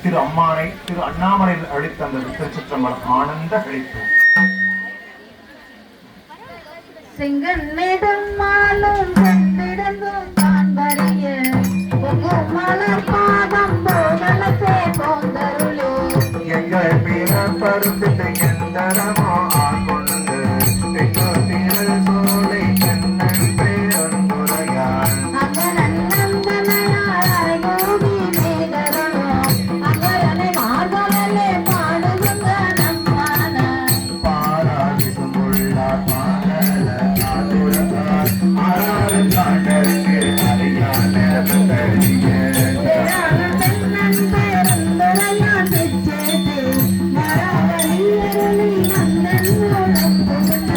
திரு அம்மானை திரு அண்ணாமலையில் அளித்த அந்த திருச்சிற்றம்பலம் ஆனந்த கழிப்பு. செங்கண்ணிடம் மாலும் சென்றிடங்கும் காண்பறிய பொங்கும் மலர் பாதம் போகலசே போந்தருளே எங்கள் பிற பருத்திட்டு எந்தரமோ ஆகொண்டு எங்கள் திரு சோலை சென்னன் பேரந்துரையாள் அகரன் நந்தனையாள் அரைகோடி மேகரணோ அகரனை மார்கலே பாடுகுங்க நம்மான பாராதிசுமுள்ள பாடல ஆதுரகால் ஆறாறு காண்டற்கு அறியான பெரிய தென்னன் பேரந்துரையான் பிச்சேது மரவழியருளி நந்தன் மூலம் புகுந்த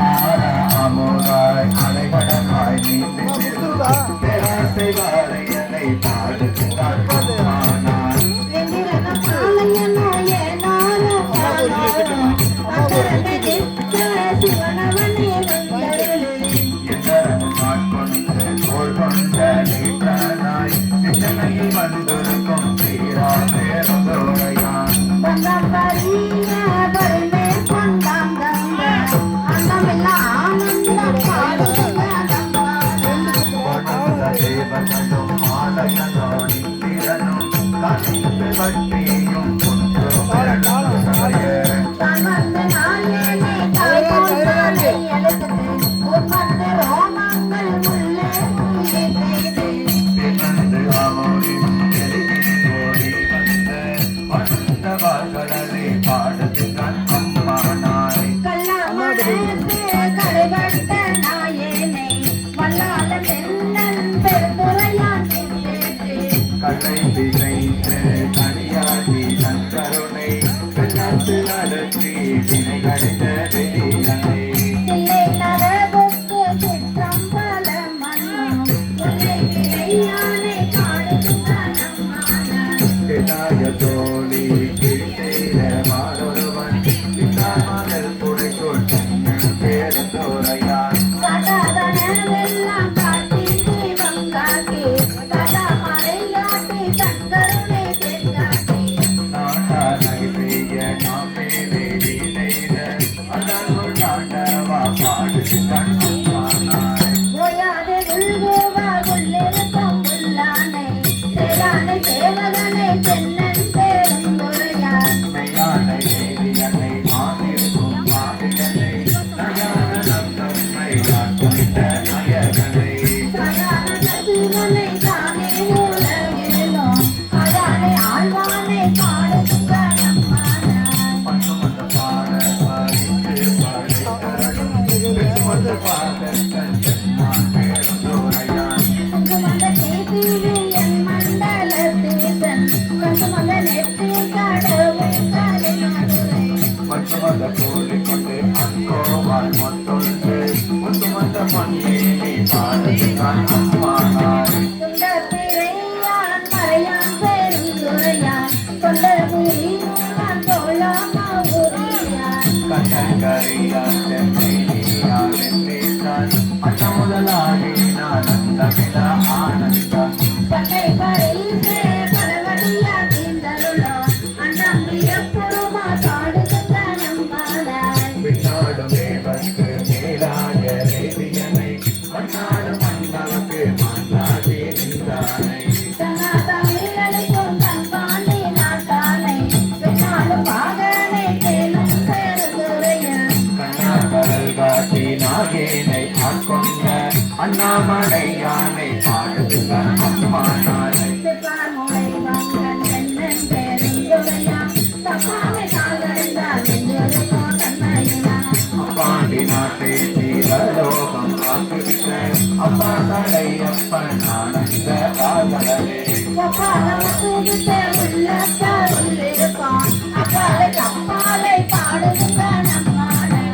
ஆறாமுதாய் அலைவடமாய் நீண்டு பேராசை வாழையனை பாடுகிறார் பதுமானார் வெண்ணிறன மாலையனோ ஏனாலோ காணோனோ அகரனை திட்ட சிவனவனே வந்தருளே எந்தரமும் ஆட்கொண்டு தோள் கொண்ட நீற்றனாய் சிந்தனையில் வந்திருக்கும் தீரா பேருந்தோரையான் பந்தம்பரிய பரிமே கொண்டாங்கங்க அன்னமில்லா ஆனந்தம் பாடுங்க கொண்ட தேவர்களும் மாலையனோடி திறனும் கணிந்து பற்றியும் ஒன்று தான் வந்து நாயேனே தாய்மொழியானை எழுதுது உம்மந்து ரோமங்கள் உள்ளே உள்ளே செய்து பிறந்து அமோரின் ஓடி வந்த வந்தவர்களே பாடுகிறான் அம்மானாய் கல்லாமடே கரைபட்ட நாயேனை வல்லால தென்னன் பெருந்துரையான் நின்றேற்று கலை திசைத்து தனியாகி தங்கருணை கண்ணத்து நடத்தி வினை கடித வெளியனை தில்லை நரகுக்கு சிற்றம்பல மன்னம் உள்ளே இறையானை காடுகின்ற நம்மான கிடாய தோழி கிட்டேர மாறொருவன் கிட்டாமல் துடைக்குள் பேருந்தோரையான் காட்டாதனவெல்லாம் காட்டி தெய்வம் காட்டி காட்டா மறையாட்டி தங்கருணை தென்காட்டி நாட்டானை செய்ய நாம் மேலே வீணைத அதற்குள் தாண்டவா பாடுகிறான் அம்மானாய் ஓயாதே உள்கோவா உள்ளிருக்கும் உள்ளானை சேரானை சேவகனை தென்னன் பேருந்துரையான் மெய்யானை தேவியனை ஆதிருக்கும் மாவியனை நயானம் தன்னை காட்டுகின்ற நயகனை சயான சிவனை தானே உலகிலோ அதானை ஆழ்வானை பாடுகின்ற நம்மானாய் பசுமந்த பாட பாடித்து பாடித்தரும் பெசுமந்த பாதத்தன் செம்மான் பேருந்தோரையான் குங்குமந்த தேசிவே என் மண்டல தேசன் குங்குமந்த நெற்றி கடவுள் கலைமதுரை பசுமந்த கோழி கொண்டு அங்கோவால் மொத்தொன்று முத்துமந்த பொன்னேனி பாடுகிறான் அம்மானாய் சுந்தர் பிறையான் மறையான் பெருந்துரையான் தொண்டர் புரியான் தோழாமா உரியான் கண்டங்கரியான் சென்னையான் என்றான் அண்ண முதலாகி நான் அந்தமிழா ஆனந்தம் பட்டை பறையிலே பரவடியா தீந்தருளோ அண்ணம்பிய புறமா காடுகின்ற நம்மானாய் விண்ணாடும் தேவர்க்கு மேலாய தேவியனை மண்ணாடும் மன்னவர்க்கு மன்னாடி நின்றானை தமிழனுக்கும் தன்பாண்டி நாட்டானை பெண்ணாலும் பாகனை கேளும் பெருந்துரையான் கண்ணாக்கடல் காட்டி நாகேனை ஆட்கொண்ட அண்ணாமலையானை பாடுகிறான் அம்மானானை சிப்பார் முளை வங்கன் தென்னன் பெருந்துரையான் தப்பாமை கால்கடைந்தால் நெஞ்சொருமோ தன்மையினான் அப்பாண்டி நாட்டை தீரலோகம் ஆக்குவித்த அப்பா தலையப்பன் ஆனந்த ஆதரவே ஒப்பாலவத்துகிட்ட உள்ளத்தார் உள்ளிருப்பான் அப்பாலை கப்பாலை பாடுகின்ற நம்மானை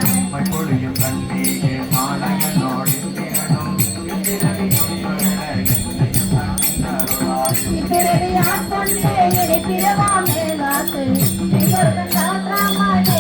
மொழியும் கண்ணீரே மாலையனோடு திறனும் இப்பிறவியான் கொண்டே இடிப்பிறவா மேலாத்து காற்றாமாய்